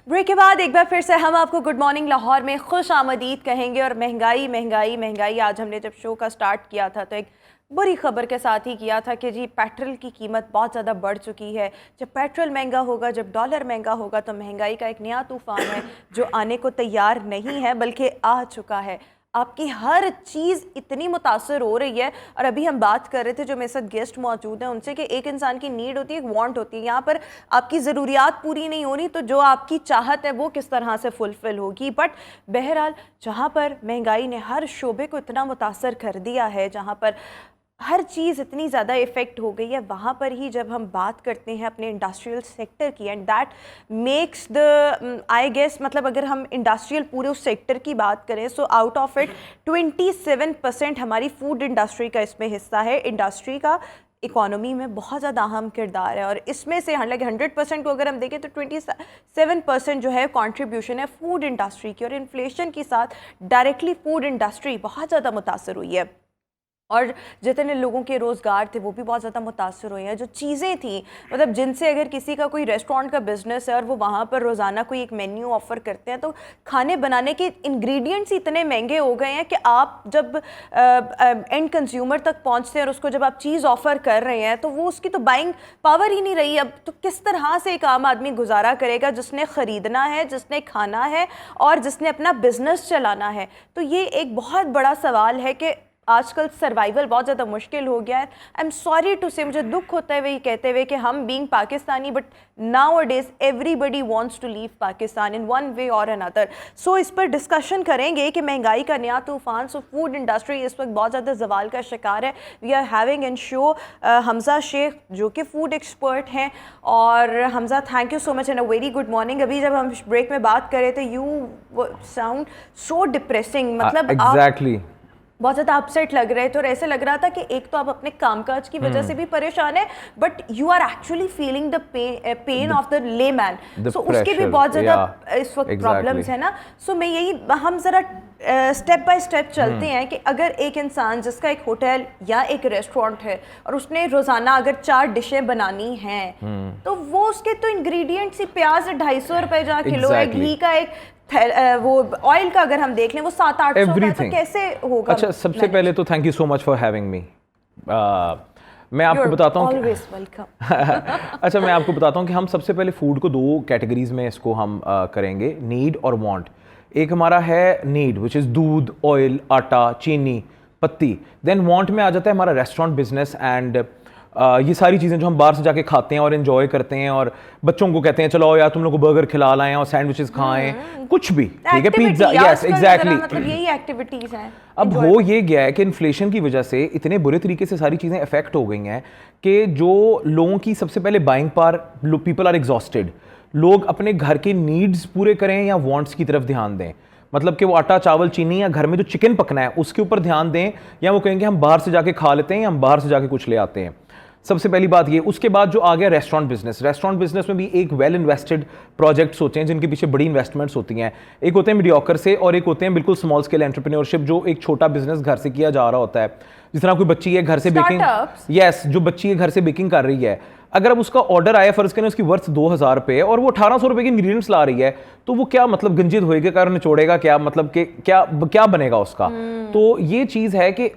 Break के बाद एक बार फिर से हम आपको गुड मॉर्निंग लाहौर में खुश आमदीद कहेंगे। और महंगाई महंगाई महंगाई, आज हमने जब शो का स्टार्ट किया था तो एक बुरी खबर के साथ ही किया था कि जी पेट्रोल की कीमत बहुत ज़्यादा बढ़ चुकी है। जब पेट्रोल महंगा होगा, जब डॉलर महंगा होगा, तो महंगाई का एक नया तूफान है जो आने को तैयार नहीं है बल्कि आ चुका है। आपकी हर चीज़ इतनी मुतासर हो रही है। और अभी हम बात कर रहे थे, जो मेरे साथ गेस्ट मौजूद हैं उनसे, कि एक इंसान की नीड होती है, एक वांट होती है। यहाँ पर आपकी ज़रूरियात पूरी नहीं हो रही तो जो आपकी चाहत है वो किस तरह से फुलफ़िल होगी। बट बहरहाल जहाँ पर महंगाई ने हर शोबे को इतना मुतासर कर दिया है, जहाँ पर हर चीज़ इतनी ज़्यादा इफ़ेक्ट हो गई है, वहाँ पर ही जब हम बात करते हैं अपने इंडस्ट्रियल सेक्टर की, and that makes the I guess, मतलब अगर हम इंडस्ट्रियल पूरे उस सेक्टर की बात करें, सो आउट ऑफ इट 27% हमारी फूड इंडस्ट्री का इसमें हिस्सा है। इंडस्ट्री का इकोनॉमी में बहुत ज़्यादा अहम किरदार है और इसमें से 100% को अगर हम देखें तो 27% जो है कंट्रीब्यूशन है फूड इंडस्ट्री की। और इन्फ्लेशन के साथ डायरेक्टली फूड इंडस्ट्री बहुत ज़्यादा मुतासर हुई है और जितने लोगों के रोज़गार थे वो भी बहुत ज़्यादा मुतासर हुए हैं। जो चीज़ें थी, मतलब जिनसे अगर किसी का कोई रेस्टोरेंट का बिज़नेस है और वो वहाँ पर रोज़ाना कोई एक मेन्यू ऑफ़र करते हैं, तो खाने बनाने के इंग्रेडिएंट्स इतने महंगे हो गए हैं कि आप जब एंड कंज्यूमर तक पहुँचते हैं और उसको जब आप चीज़ ऑफ़र कर रहे हैं तो वो उसकी तो बाइंग पावर ही नहीं रही। अब तो किस तरह से एक आम आदमी गुजारा करेगा जिसने ख़रीदना है, जिसने खाना है और जिसने अपना बिज़नेस चलाना है। तो ये एक बहुत बड़ा सवाल है कि आजकल सर्वाइवल बहुत ज़्यादा मुश्किल हो गया है। आई एम सॉरी टू से, मुझे दुख होता है वही कहते हुए कि हम being Pakistani, but nowadays everybody wants to leave Pakistan in one way और अनदर। सो इस पर डिस्कशन करेंगे कि महंगाई का नया तूफान। सो फूड इंडस्ट्री इस वक्त बहुत ज़्यादा जवाल का शिकार है। We are having in show Hamza Sheikh जो कि फूड एक्सपर्ट हैं। और Hamza, thank you so much and a very good morning. अभी जब हम ब्रेक में बात कर रहे थे, यू साउंड सो डिप्रेसिंग, मतलब exactly. बहुत ज़्यादा अपसेट लग रहे थे और ऐसे लग रहा था कि एक तो आप अपने कामकाज की वजह से भी परेशान है, but you are actually feeling the pain of the layman. So उसके भी बहुत ज़्यादा इस वक्त प्रॉब्लम्स है ना। सो मैं यही, हम ज़रा स्टेप बाय स्टेप चलते हैं कि अगर एक इंसान जिसका एक होटल या एक रेस्टोरेंट है और उसने रोज़ाना अगर 4 डिशें बनानी हैं, तो वो उसके तो इंग्रेडिएंट्स ही, प्याज 250 रुपये जहाँ किलो है, घी का एक वो ऑयल का अगर हम देख लें वो 700-800 का, तो कैसे होगा? अच्छा, सबसे पहले तो thank you so much for having me. मैं आपको बताता हूँ अच्छा, मैं आपको बताता हूँ कि हम सबसे पहले फूड को 2 कैटेगरीज में इसको हम करेंगे, नीड और वांट। एक हमारा है नीड विच इज़ दूध, ऑयल, आटा, चीनी, पत्ती। देन वांट में आ जाता है हमारा रेस्टोरेंट बिजनेस एंड ये सारी चीज़ें जो हम बाहर से जाके खाते हैं और एंजॉय करते हैं और बच्चों को कहते हैं चलो यार तुम लोग को बर्गर खिला लाएं और सैंडविचेस खाएं, कुछ भी, ठीक है, पिज्जा, यस एग्जैक्टली, मतलब यही एक्टिविटीज हैं। अब हो ये गया है कि इन्फ्लेशन की वजह से इतने बुरे तरीके से सारी चीज़ें इफेक्ट हो गई हैं कि जो लोगों की सबसे पहले buying power, people are exhausted. लोग अपने घर के नीड्स पूरे करें या वांट्स की तरफ ध्यान दें, मतलब कि वो आटा, चावल, चीनी या घर में जो चिकन पकना है उसके ऊपर ध्यान दें, या वो कहेंगे हम बाहर से जाके खा लेते हैं या हम बाहर से जाके कुछ ले आते हैं। सबसे पहली बात ये। उसके बाद जो आ गया रेस्टोरेंट बिजनेस। रेस्टोरेंट बिजनेस में भी एक वेल इन्वेस्टेड प्रोजेक्ट्स होते हैं जिनके पीछे बड़ी इन्वेस्टमेंट्स होती हैं। एक होते हैं मीडियोकर से और एक होते हैं बिल्कुल स्मॉल स्केल एंटरप्रेन्योरशिप, जो एक छोटा बिजनेस घर से किया जा रहा होता है। जिस तरह कोई बच्ची है घर से बेकिंग, यस, जो बच्ची है घर से बेकिंग कर रही है, अगर अब उसका ऑर्डर आया, फर्ज करें उसकी वर्थ 2000 रुपये और वो 1800 रुपये के इंग्रीडियंट्स ला रही है, तो वो क्या मतलब गंजित होएगा, कारण निचोड़ेगा क्या, मतलब कि क्या बनेगा उसका। तो ये चीज़ है कि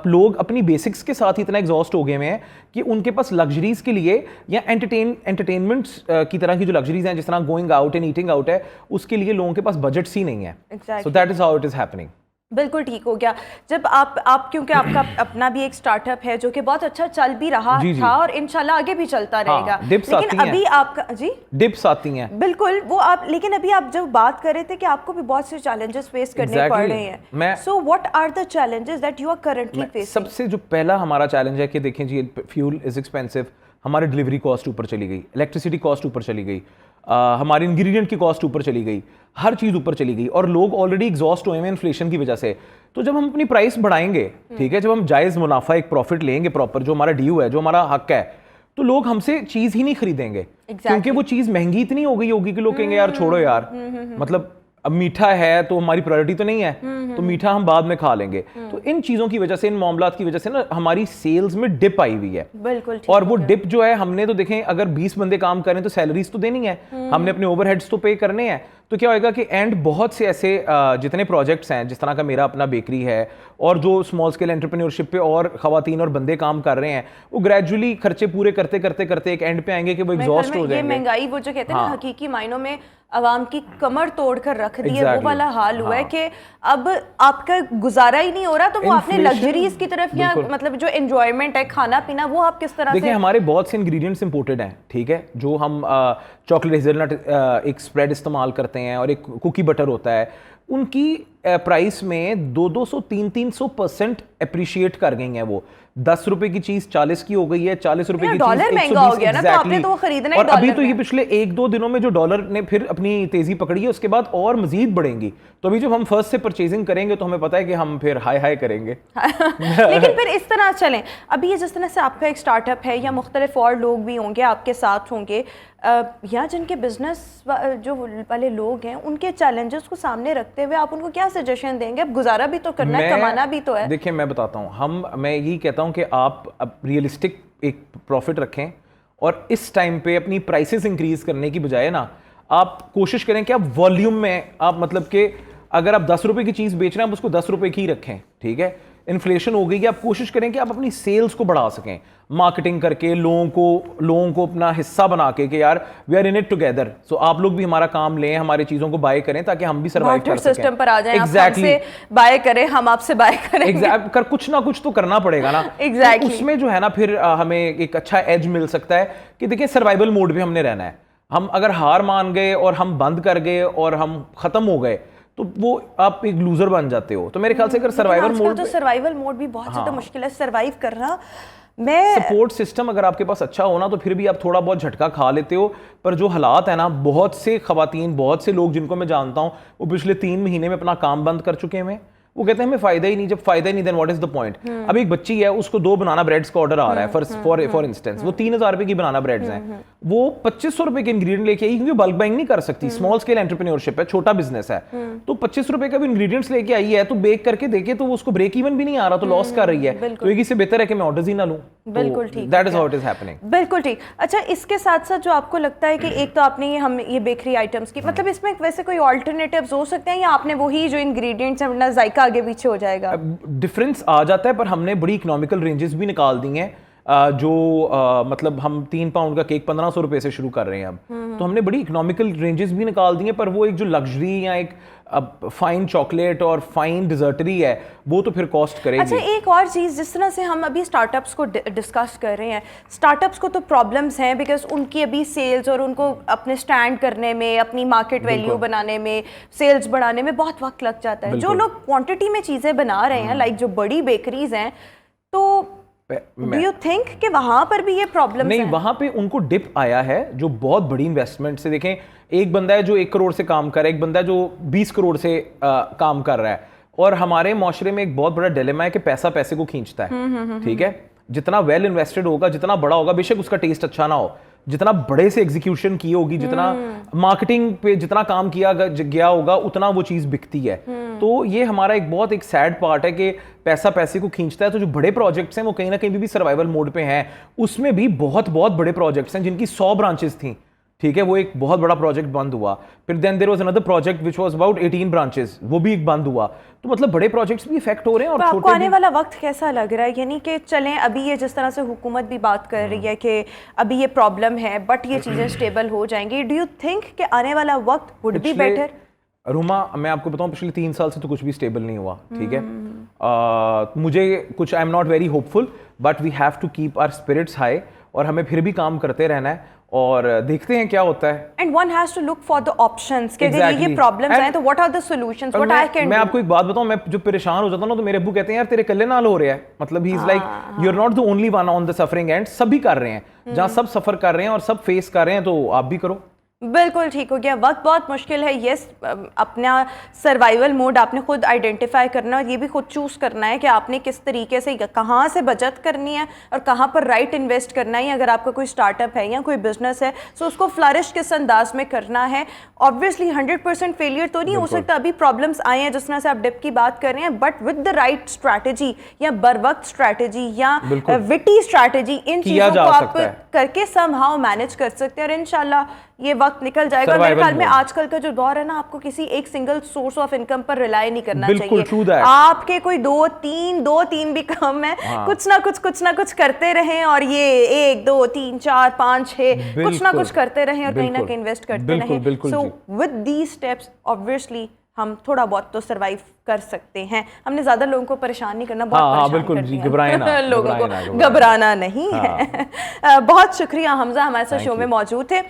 लोग अपनी बेसिक्स के साथ ही इतना एग्जॉस्ट हो गए हैं कि उनके पास लग्जरीज के लिए या एंटरटेनमेंट्स की तरह की जो लग्जरीज हैं, जिस तरह going out and eating out है, उसके लिए लोगों के पास बजट्स ही नहीं है। So that is how it is happening. बिल्कुल ठीक हो गया। जब आप क्योंकि आपका अपना भी एक स्टार्टअप है जो कि बहुत अच्छा चल भी रहा था और इंशाल्लाह आगे भी चलता रहेगा, लेकिन अभी आपका जी डिप्स आती हैं, बिल्कुल वो आप, लेकिन अभी आप जब बात कर रहे थे कि आपको भी बहुत से चैलेंजेस फेस करने पड़ रहे हैं। So what are the challenges that you are currently facing? सबसे जो पहला हमारा चैलेंज है कि देखें जी, फ्यूल इज एक्सपेंसिव, हमारी डिलीवरी कॉस्ट ऊपर चली गई, इलेक्ट्रिसिटी कॉस्ट ऊपर चली गई, हमारी इंग्रेडिएंट की कॉस्ट ऊपर चली गई, हर चीज़ ऊपर चली गई और लोग ऑलरेडी एग्जॉस्ट हुए हैं इन्फ्लेशन की वजह से। तो जब हम अपनी प्राइस बढ़ाएंगे, ठीक है, जब हम जायज़ मुनाफा, एक प्रॉफिट लेंगे प्रॉपर, जो हमारा ड्यू है, जो हमारा हक है, तो लोग हमसे चीज़ ही नहीं खरीदेंगे। क्योंकि वो चीज़ महंगी इतनी हो गई होगी कि लोग कहेंगे यार छोड़ो यार, मतलब अब मीठा है तो हमारी प्रायोरिटी तो नहीं है, तो मीठा हम बाद में खा लेंगे। तो इन चीज़ों की वजह से, इन मामलात की वजह से ना हमारी सेल्स में डिप आई हुई है। बिल्कुल ठीक और वो डिप जो है, हमने तो देखें अगर 20 बंदे काम करें तो सैलरीज तो देनी है, हमने अपने ओवरहेड्स तो पे करने हैं। तो क्या होएगा कि एंड बहुत से ऐसे जितने प्रोजेक्ट्स हैं, जिस तरह का मेरा अपना बेकरी है और जो स्मॉल स्केल एंटरप्रेन्योरशिप पे और खवातीन और बंदे काम कर रहे हैं, वो ग्रेजुअली खर्चे पूरे करते करते करते एक एंड पे आएंगे कि वो एग्जॉस्ट हो ये जाएंगे। महंगाई वो जो कहते हैं ना, हकीकी मायनों में आवाम की कमर तोड़ कर रख दी है, वो वाला हाल हुआ है कि अब आपका गुजारा ही नहीं हो रहा, तो वो आपने लग्जरीज की तरफ या मतलब जो एंजॉयमेंट है, खाना पीना, वो आप किस तरह से? देखिए हमारे बहुत से इंग्रेडिएंट्स इंपोर्टेड हैं, ठीक है, जो हम चॉकलेट हेज़लनट एक स्प्रेड इस्तेमाल करते हैं और एक कुकी बटर होता है, उनकी प्राइस में 200-300% अप्रिशिएट कर गई हैं। वो 10 रुपए की चीज 40 की हो गई है, 40 रुपए की चीज डॉलर महंगा हो गया ना, तो आपने तो वो खरीदना ही और अभी डॉलर तो ये में। पिछले 1-2 दिनों में जो डॉलर ने फिर अपनी तेजी पकड़ी है, उसके बाद और मजीद बढ़ेंगी। तो अभी जब हम फर्स्ट से परचेजिंग करेंगे तो हमें पता है कि हम फिर हाई हाई करेंगे। लेकिन फिर इस तरह चलें, अभी ये जिस तरह से आपका एक स्टार्टअप है या मुख्तलिफ और लोग भी होंगे आपके साथ होंगे, या जिनके बिजनेस जो वाले लोग हैं, उनके चैलेंजेस को सामने रखते हुए आप उनको क्या सजेशन देंगे? अब गुजारा भी तो करना है, कमाना भी तो है। देखिए मैं बताता हूँ, मैं यही कहता हूँ कि आप अब रियलिस्टिक एक प्रॉफिट रखें और इस टाइम पे अपनी प्राइसेस इंक्रीज करने की बजाय ना आप कोशिश करें कि आप वॉल्यूम में, आप मतलब कि अगर आप 10 रुपए की चीज़ बेच रहे हैं, आप उसको 10 रुपए की रखें, ठीक है। इन्फ्लेशन हो गई कि आप कोशिश करें कि आप अपनी सेल्स को बढ़ा सकें, मार्केटिंग करके लोगों को अपना हिस्सा बना के कि यार we are in it together, so आप लोग भी हमारा काम लें, हमारी चीज़ों को बाय करें ताकि हम भी सर्वाइव कर सकें। सिस्टम पर आ जाएं, एग्जैक्टली, आप हमसे बाय करें, हम आपसे बाय करें। कर कुछ ना कुछ तो करना पड़ेगा ना। एग्जैक्टली तो उसमें जो है ना फिर हमें एक अच्छा एज मिल सकता है कि देखिए सर्वाइवल मोड पे हमने रहना है। हम अगर हार मान गए और हम बंद कर गए और हम खत्म हो गए तो वो आप एक लूजर बन जाते हो। तो मेरे ख्याल से अगर सर्वाइवल मोड, तो सर्वाइवल मोड भी बहुत ज्यादा मुश्किल है सर्वाइव करना। मैं सपोर्ट सिस्टम अगर आपके पास अच्छा हो ना तो फिर भी आप थोड़ा बहुत झटका खा लेते हो, पर जो हालात है ना, बहुत से खवातीन, बहुत से लोग जिनको मैं जानता हूं, वो पिछले 3 महीने में अपना काम बंद कर चुके हैं। वो कहते हैं हमें फायदा ही नहीं, जब फायदा ही नहीं then what is the point. अब एक बच्ची है, उसको 2 बनाना ब्रेड्स का ऑर्डर आ रहा है फॉर इंस्टेंस, वो 3000 रुपए की बनाना ब्रेड्स हैं, वो 2500 रुपए के इंग्रेडिएंट लेके आई, क्योंकि बल्क बाइंग नहीं कर सकती, स्मॉल स्केल एंटरप्रेन्योरशिप है, छोटा बिजनेस है, तो 25 रुपए का भी इंग्रेडिएंट्स लेके आई है, तो बेक करके देखे तो उसको ब्रेक इवन भी नहीं आ रहा, तो लॉस कर रही है। तो इससे बेहतर है कि मैं ऑर्डर्स ही ना लूं। बिल्कुल ठीक, that is how it is happening. बिल्कुल ठीक। अच्छा, इसके साथ साथ जो आपको लगता है कि एक तो आपने ये बेकरी आइटम्स की, मतलब इसमें वैसे कोई ऑल्टरनेटिव्स हो सकते हैं या आपने वही जो इंग्रेडिएंट्स हैं अपना जायका आगे पीछे हो जाएगा? डिफरेंस आ जाता है, पर हमने बड़ी इकोनॉमिकल रेंजेस भी निकाल दी हैं। मतलब हम 3 पाउंड का केक 1500 रुपए से शुरू कर रहे हैं अब, तो हमने बड़ी इकोनॉमिकल रेंजेस भी निकाल दी हैं, पर वो एक जो लग्जरी या एक फाइन चॉकलेट और फाइन डिजर्टरी है, वो तो फिर कॉस्ट करेगी। अच्छा, एक और चीज़, जिस तरह से हम अभी स्टार्टअप्स को डिस्कस कर रहे हैं, स्टार्टअप्स को तो प्रॉब्लम्स हैं बिकॉज उनकी अभी सेल्स और उनको अपने स्टैंड करने में, अपनी मार्केट वैल्यू बनाने में, सेल्स बढ़ाने में बहुत वक्त लग जाता है। जो लोग क्वांटिटी में चीज़ें बना रहे हैं, लाइक जो बड़ी बेकरीज हैं, तो डू यू थिंक कि वहां पर भी ये प्रॉब्लम नहीं, वहां पे उनको डिप आया है जो बहुत बड़ी इन्वेस्टमेंट से। देखें, एक बंदा है जो 1 करोड़ से काम कर रहा है, एक बंदा है जो 20 करोड़ से काम कर रहा है, और हमारे माशरे में एक बहुत बड़ा डिलेमा है कि पैसा पैसे को खींचता है, ठीक है। जितना वेल इन्वेस्टेड होगा, जितना बड़ा होगा, बेशक उसका टेस्ट अच्छा ना हो, जितना बड़े से एग्जीक्यूशन की होगी, जितना मार्केटिंग पे जितना काम किया गया होगा, उतना वो चीज़ बिकती है। तो ये हमारा एक सैड पार्ट है कि पैसा पैसे को खींचता है। तो जो बड़े प्रोजेक्ट्स हैं वो कहीं ना कहीं भी सर्वाइवल मोड पे हैं। उसमें भी बहुत बड़े प्रोजेक्ट्स हैं जिनकी 100 ब्रांचेस थी, ठीक है, वो एक बहुत बड़ा प्रोजेक्ट बंद हुआ। फिर then there was another project which was about 18 branches, वो भी एक बंद हुआ। तो मतलब बड़े प्रोजेक्ट्स भी इफेक्ट हो रहे हैं। और आपको आने वाला वक्त कैसा लग रहा है? यानी कि चलें, अभी ये जिस तरह से हुकूमत भी बात कर रही है कि अभी ये प्रॉब्लम है बट ये चीज़ें स्टेबल हो जाएंगी, डू यू थिंक कि आने वाला वक्त वुड बी बेटर? रुमा, मैं आपको बताऊं, पिछले 3 साल से तो कुछ भी स्टेबल नहीं हुआ, ठीक है। मुझे कुछ, I am not very hopeful, but we have to keep our spirits high, और हमें फिर भी काम करते रहना है और देखते हैं क्या होता है। And one has to look for the options कि अगर ये प्रॉब्लम्स आए तो what are the solutions, what I can do. मैं आपको एक बात बताऊं, मैं जो परेशान हो जाता हूं ना, तो मेरे अब्बू कहते हैं यार तेरे कल्ले नाल हो रहा है, मतलब he is like you are not the only one on the suffering end, सभी कर रहे हैं। जहां सब सफर कर रहे हैं और सब फेस कर रहे हैं, तो आप भी करो। बिल्कुल ठीक हो गया। वक्त बहुत मुश्किल है, यस। अपना सर्वाइवल मोड आपने खुद आइडेंटिफाई करना है और ये भी खुद चूज़ करना है कि आपने किस तरीके से कहाँ से बचत करनी है और कहाँ पर राइट इन्वेस्ट करना है। अगर आपका कोई स्टार्टअप है या कोई बिजनेस है तो उसको फ्लरिश किस अंदाज में करना है। ऑब्वियसली 100% फेलियर तो नहीं हो सकता, अभी प्रॉब्लम्स आए हैं जिस तरह से आप डिप की बात कर रहे हैं, but with the right strategy या बर वक्त स्ट्रैटेजी या विटी स्ट्रैटेजी, इन चीज़ों को आप करके समहाउ मैनेज कर सकते हैं और इंशाल्लाह ये वक्त निकल जाएगा। मेरे ख्याल में आजकल का जो दौर है ना, आपको किसी एक सिंगल सोर्स ऑफ इनकम पर रिलाई नहीं करना चाहिए। आपके कोई दो तीन भी कम है, कुछ ना कुछ करते रहें और ये 1 2 3 4 5 6 कुछ ना कुछ करते रहें और कहीं ना कहीं इन्वेस्ट करते रहें। So with these steps obviously हम थोड़ा बहुत तो सरवाइव कर सकते हैं। हमने ज्यादा लोगों को परेशान नहीं करना, बहुत बिल्कुल जी, घबराना लोगों को घबराना नहीं है। बहुत शुक्रिया हमजा, हमारे साथ शो में मौजूद थे।